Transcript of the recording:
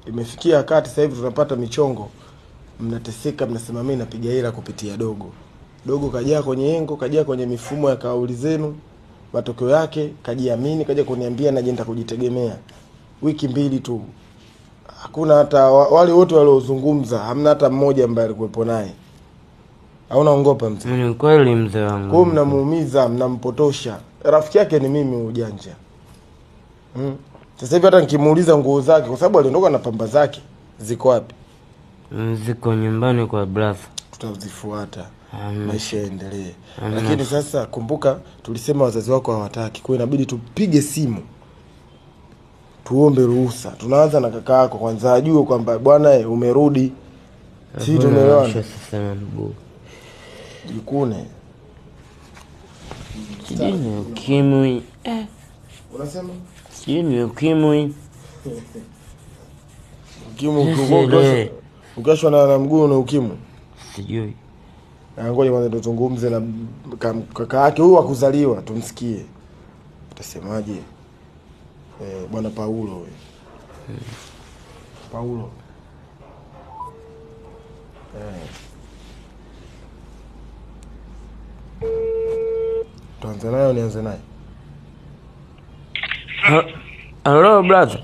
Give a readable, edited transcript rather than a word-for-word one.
Imefikia wakati sasa hivi tunapata michongo, mnateseka, mnasema mimi napiga hela kupitia dogo. Dogo kajaa kwenye engo, kajaa kwenye mifumo ya kauli zenu. Matokeo yake kajiamini, kaja kuniambia naenda kujitegemea. Wiki 2 tu. Hakuna hata wale wote waliozungumza, hamna hata mmoja ambaye alikuwepo naye. Hauna ongopa mzee. Ni kweli mzee wangu. Kwa mnamuumiza, mnampotosha. Rafiki yake ni mimi ujanja. Sasa hivi hata nikimuuliza nguo zake, kwa sababu aliondoka na pamba zake, ziko wapi? Ziko nyumbani kwa brother. Tutazifuata. Maisha yaendelee. Lakini sasa kumbuka tulisema wazazi wako hawataki. Kwa hiyo inabidi tupige simu. Tuombe ruhusa. Tunaanza na kaka yako kwanza ajue kwamba bwana umerudi. Sisi tumeelewana. Sasa mbu. Jikune. Sijui ukimwi. Unasema? Sijui ukimwi. Ukimwi ukashwa na mguu na ukimwi. Sijui. Ngoja kwanza tuzungumze na kaka yake huyu akuzaliwa tumsikie. Utasemaje? Bwana Paulo wewe. Paulo. Tuanze naye nianze naye. Hello brother.